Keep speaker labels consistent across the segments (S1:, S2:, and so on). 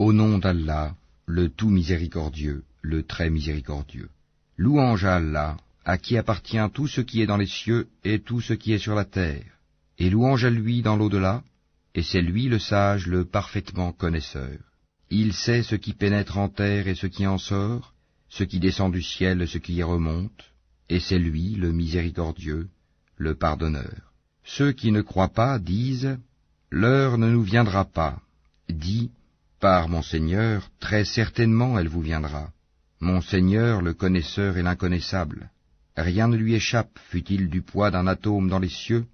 S1: Au nom d'Allah, le tout miséricordieux, le très miséricordieux. Louange à Allah, à qui appartient tout ce qui est dans les cieux et tout ce qui est sur la terre. Et louange à lui dans l'au-delà, et c'est lui le sage, le parfaitement connaisseur. Il sait ce qui pénètre en terre et ce qui en sort, ce qui descend du ciel et ce qui y remonte, et c'est lui le miséricordieux, le pardonneur. Ceux qui ne croient pas disent « L'heure ne nous viendra pas ». Dis « Par mon Seigneur, très certainement elle vous viendra. Mon Seigneur, le connaisseur et l'inconnaissable. Rien ne lui échappe, fût-il du poids d'un atome dans les cieux,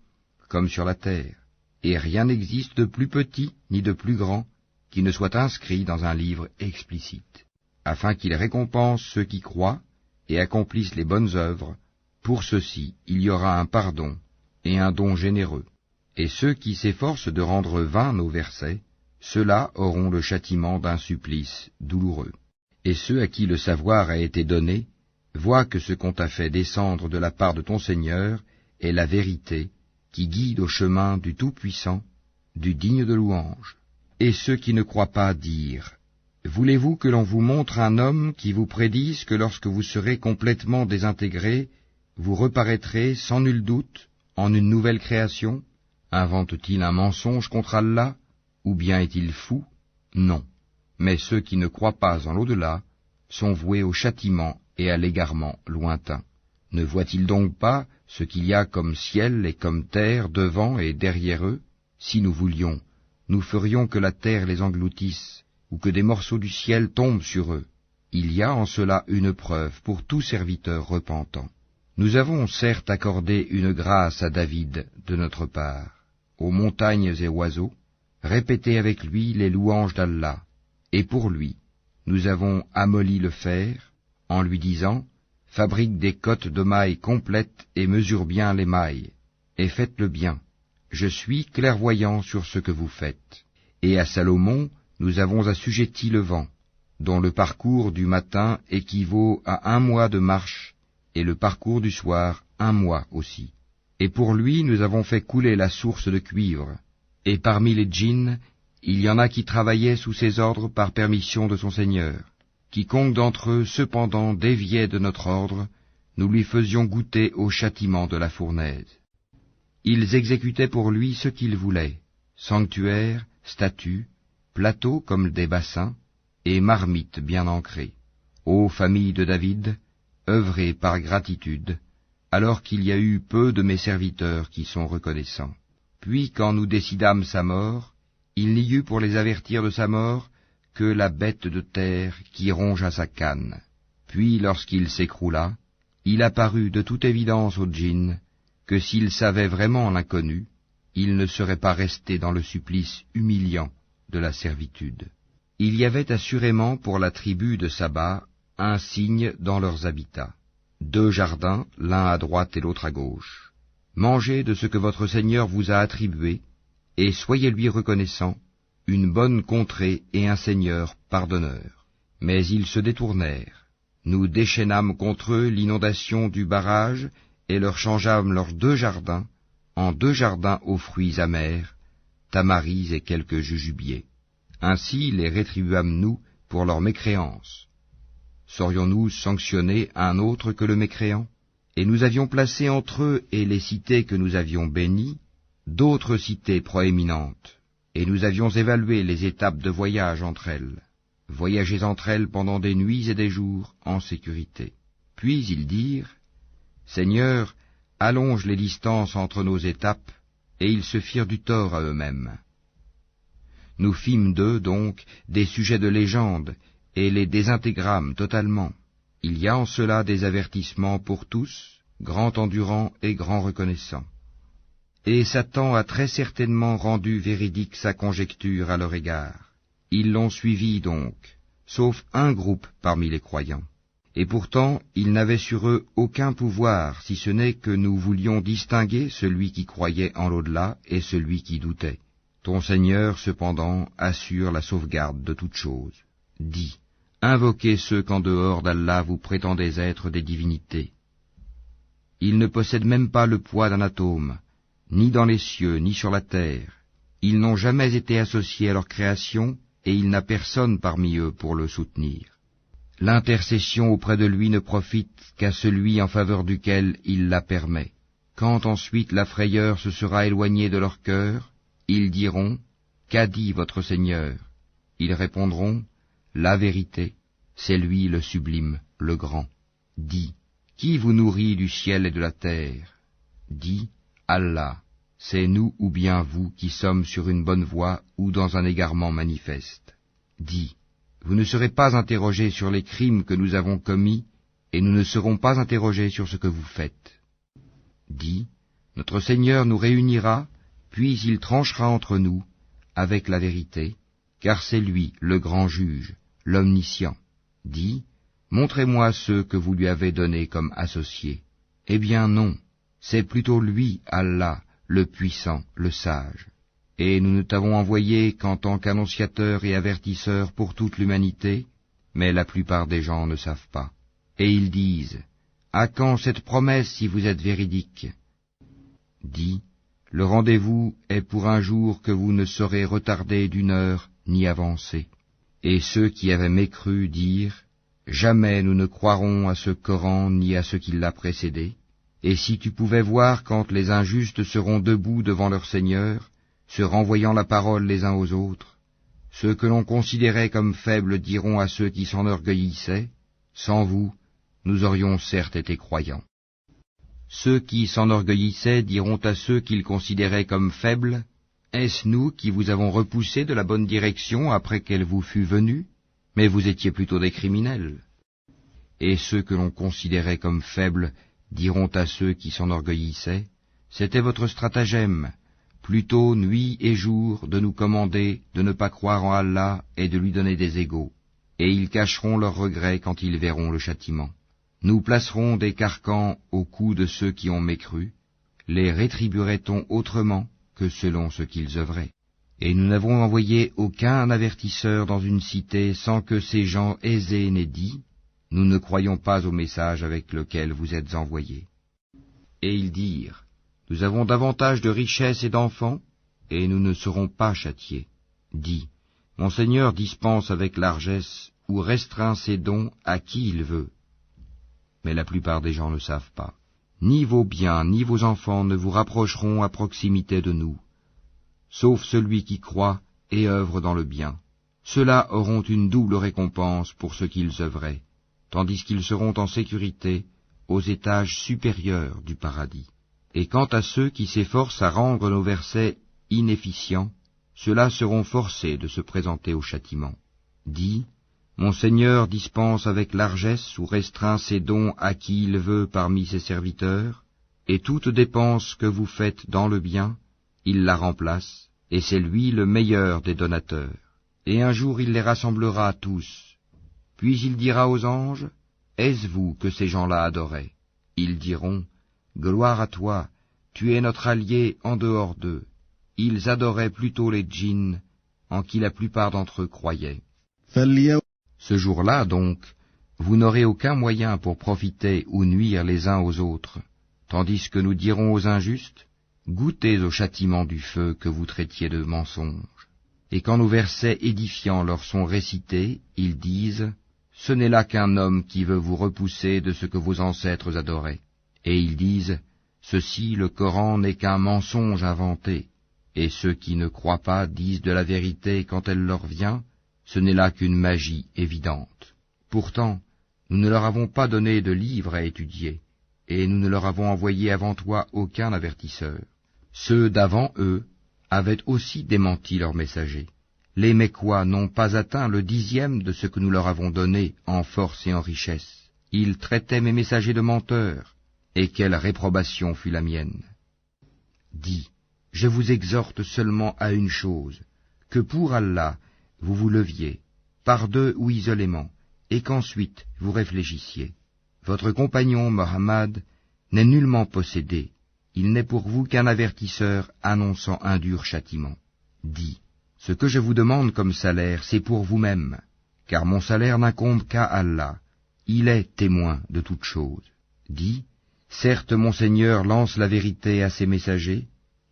S1: comme sur la terre. Et rien n'existe de plus petit ni de plus grand qui ne soit inscrit dans un livre explicite, afin qu'il récompense ceux qui croient et accomplissent les bonnes œuvres. Pour ceux-ci, il y aura un pardon et un don généreux. Et ceux qui s'efforcent de rendre vains nos versets, ceux-là auront le châtiment d'un supplice douloureux. Et ceux à qui le savoir a été donné, voient que ce qu'on t'a fait descendre de la part de ton Seigneur est la vérité, qui guide au chemin du Tout-Puissant, du digne de louange. Et ceux qui ne croient pas dirent, « Voulez-vous que l'on vous montre un homme qui vous prédise que lorsque vous serez complètement désintégrés, vous reparaîtrez sans nul doute en une nouvelle création? Invente-t-il un mensonge contre Allah, ou bien est-il fou? Non. Mais ceux qui ne croient pas en l'au-delà sont voués au châtiment et à l'égarement lointain. Ne voient-ils donc pas ce qu'il y a comme ciel et comme terre devant et derrière eux? Si nous voulions, nous ferions que la terre les engloutisse, ou que des morceaux du ciel tombent sur eux. Il y a en cela une preuve pour tout serviteur repentant. Nous avons certes accordé une grâce à David de notre part, aux montagnes et oiseaux, répétez avec lui les louanges d'Allah, et pour lui, nous avons amolli le fer, en lui disant, fabrique des cottes de mailles complètes et mesure bien les mailles, et faites-le bien. Je suis clairvoyant sur ce que vous faites. Et à Salomon, nous avons assujetti le vent, dont le parcours du matin équivaut à 1 mois de marche, et le parcours du soir 1 mois aussi. Et pour lui, nous avons fait couler la source de cuivre. Et parmi les djinns, il y en a qui travaillaient sous ses ordres par permission de son Seigneur. Quiconque d'entre eux, cependant, déviait de notre ordre, nous lui faisions goûter au châtiment de la fournaise. Ils exécutaient pour lui ce qu'ils voulaient, sanctuaires, statues, plateaux comme des bassins, et marmites bien ancrées. Ô famille de David, œuvrez par gratitude, alors qu'il y a eu peu de mes serviteurs qui sont reconnaissants. Puis quand nous décidâmes sa mort, il n'y eut pour les avertir de sa mort que la bête de terre qui rongea sa canne. Puis lorsqu'il s'écroula, il apparut de toute évidence aux djinns que s'ils savaient vraiment l'inconnu, ils ne seraient pas restés dans le supplice humiliant de la servitude. Il y avait assurément pour la tribu de Saba un signe dans leurs habitats, 2 jardins, l'un à droite et l'autre à gauche. Mangez de ce que votre Seigneur vous a attribué, et soyez-lui reconnaissants, une bonne contrée et un Seigneur pardonneur. Mais ils se détournèrent. Nous déchaînâmes contre eux l'inondation du barrage, et leur changeâmes leurs 2 jardins, en 2 jardins aux fruits amers, tamaris et quelques jujubiers. Ainsi les rétribuâmes-nous pour leur mécréance. Saurions-nous sanctionner un autre que le mécréant? Et nous avions placé entre eux et les cités que nous avions bénies, d'autres cités proéminentes, et nous avions évalué les étapes de voyage entre elles. Voyagez entre elles pendant des nuits et des jours en sécurité. Puis ils dirent, Seigneur, allonge les distances entre nos étapes, et ils se firent du tort à eux-mêmes. Nous fîmes d'eux, donc, des sujets de légende, et les désintégrâmes totalement. Il y a en cela des avertissements pour tous, grand endurant et grand reconnaissant. Et Satan a très certainement rendu véridique sa conjecture à leur égard. Ils l'ont suivi donc, sauf un groupe parmi les croyants. Et pourtant, ils n'avaient sur eux aucun pouvoir, si ce n'est que nous voulions distinguer celui qui croyait en l'au-delà et celui qui doutait. Ton Seigneur, cependant, assure la sauvegarde de toutes choses. Dis, invoquez ceux qu'en dehors d'Allah vous prétendez être des divinités. Ils ne possèdent même pas le poids d'un atome, ni dans les cieux, ni sur la terre. Ils n'ont jamais été associés à leur création, et il n'a personne parmi eux pour le soutenir. L'intercession auprès de lui ne profite qu'à celui en faveur duquel il la permet. Quand ensuite la frayeur se sera éloignée de leur cœur, ils diront, « Qu'a dit votre Seigneur ?» Ils répondront, « La vérité, c'est lui le sublime, le grand. » Dis, « Qui vous nourrit du ciel et de la terre ?» Dis, « Allah, c'est nous ou bien vous qui sommes sur une bonne voie ou dans un égarement manifeste. » Dis, « Vous ne serez pas interrogés sur les crimes que nous avons commis, et nous ne serons pas interrogés sur ce que vous faites. » Dis, « Notre Seigneur nous réunira, puis il tranchera entre nous, avec la vérité, car c'est lui le grand juge, l'omniscient. Dis, « Montrez-moi ceux que vous lui avez donnés comme associés. » Eh bien non, c'est plutôt lui, Allah, le puissant, le sage. Et nous ne t'avons envoyé qu'en tant qu'annonciateur et avertisseur pour toute l'humanité, mais la plupart des gens ne savent pas. Et ils disent, « À quand cette promesse si vous êtes véridique ?» Dis, « Le rendez-vous est pour un jour que vous ne saurez retarder d'une heure ni avancer. » Et ceux qui avaient mécru dirent, « Jamais nous ne croirons à ce Coran ni à ce qui l'a précédé. Et si tu pouvais voir quand les injustes seront debout devant leur Seigneur, se renvoyant la parole les uns aux autres, ceux que l'on considérait comme faibles diront à ceux qui s'enorgueillissaient, « Sans vous, nous aurions certes été croyants. » Ceux qui s'enorgueillissaient diront à ceux qu'ils considéraient comme faibles, « Est-ce nous qui vous avons repoussé de la bonne direction après qu'elle vous fût venue? Mais vous étiez plutôt des criminels. » Et ceux que l'on considérait comme faibles diront à ceux qui s'enorgueillissaient, « C'était votre stratagème, plutôt nuit et jour de nous commander de ne pas croire en Allah et de lui donner des égaux. » Et ils cacheront leurs regrets quand ils verront le châtiment. Nous placerons des carcans au cou de ceux qui ont mécru, les rétribuerait-on autrement que selon ce qu'ils œuvraient? Et nous n'avons envoyé aucun avertisseur dans une cité sans que ces gens aisés n'aient dit, « Nous ne croyons pas au message avec lequel vous êtes envoyés. » Et ils dirent, « Nous avons davantage de richesses et d'enfants, et nous ne serons pas châtiés. » Dis, « Mon Seigneur dispense avec largesse ou restreint ses dons à qui il veut. » Mais la plupart des gens ne savent pas. Ni vos biens, ni vos enfants ne vous rapprocheront à proximité de nous, sauf celui qui croit et œuvre dans le bien. Ceux-là auront une double récompense pour ce qu'ils œuvraient, tandis qu'ils seront en sécurité aux étages supérieurs du paradis. Et quant à ceux qui s'efforcent à rendre nos versets inefficients, ceux-là seront forcés de se présenter au châtiment. Dis, mon Seigneur dispense avec largesse ou restreint ses dons à qui il veut parmi ses serviteurs, et toute dépense que vous faites dans le bien, il la remplace, et c'est lui le meilleur des donateurs. Et un jour il les rassemblera tous. Puis il dira aux anges, « Est-ce vous que ces gens-là adoraient ?» Ils diront, « Gloire à toi, tu es notre allié en dehors d'eux. » Ils adoraient plutôt les djinns, en qui la plupart d'entre eux croyaient. Ce jour-là, donc, vous n'aurez aucun moyen pour profiter ou nuire les uns aux autres, tandis que nous dirons aux injustes, « Goûtez au châtiment du feu que vous traitiez de mensonge. » Et quand nos versets édifiants leur sont récités, ils disent, « Ce n'est là qu'un homme qui veut vous repousser de ce que vos ancêtres adoraient. » Et ils disent, « Ceci, le Coran, n'est qu'un mensonge inventé. » Et ceux qui ne croient pas disent de la vérité quand elle leur vient, ce n'est là qu'une magie évidente. Pourtant, nous ne leur avons pas donné de livre à étudier, et nous ne leur avons envoyé avant toi aucun avertisseur. Ceux d'avant eux avaient aussi démenti leurs messagers. Les Mécois n'ont pas atteint le 10e de ce que nous leur avons donné en force et en richesse. Ils traitaient mes messagers de menteurs, et quelle réprobation fut la mienne. Dis, je vous exhorte seulement à une chose, que pour Allah, vous vous leviez, par deux ou isolément, et qu'ensuite vous réfléchissiez. Votre compagnon Mohammed n'est nullement possédé, il n'est pour vous qu'un avertisseur annonçant un dur châtiment. Dis, ce que je vous demande comme salaire, c'est pour vous-même, car mon salaire n'incombe qu'à Allah, il est témoin de toutes choses. Dis, certes mon Seigneur lance la vérité à ses messagers,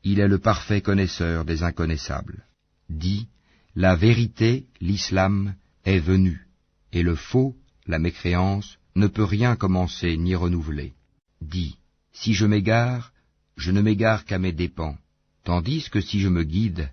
S1: il est le parfait connaisseur des inconnaissables. Dis, La vérité, l'islam, est venue, et le faux, la mécréance, ne peut rien commencer ni renouveler. Dis, si je m'égare, je ne m'égare qu'à mes dépens, tandis que si je me guide,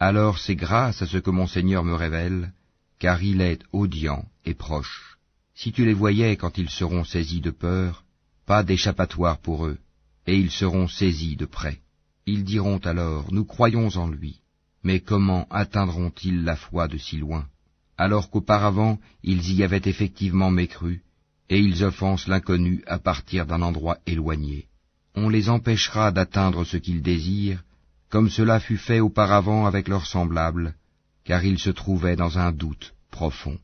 S1: alors c'est grâce à ce que mon Seigneur me révèle, car il est audient et proche. Si tu les voyais quand ils seront saisis de peur, pas d'échappatoire pour eux, et ils seront saisis de près. Ils diront alors, nous croyons en lui, mais comment atteindront-ils la foi de si loin, alors qu'auparavant ils y avaient effectivement mécru, et ils offensent l'inconnu à partir d'un endroit éloigné. On les empêchera d'atteindre ce qu'ils désirent, comme cela fut fait auparavant avec leurs semblables, car ils se trouvaient dans un doute profond.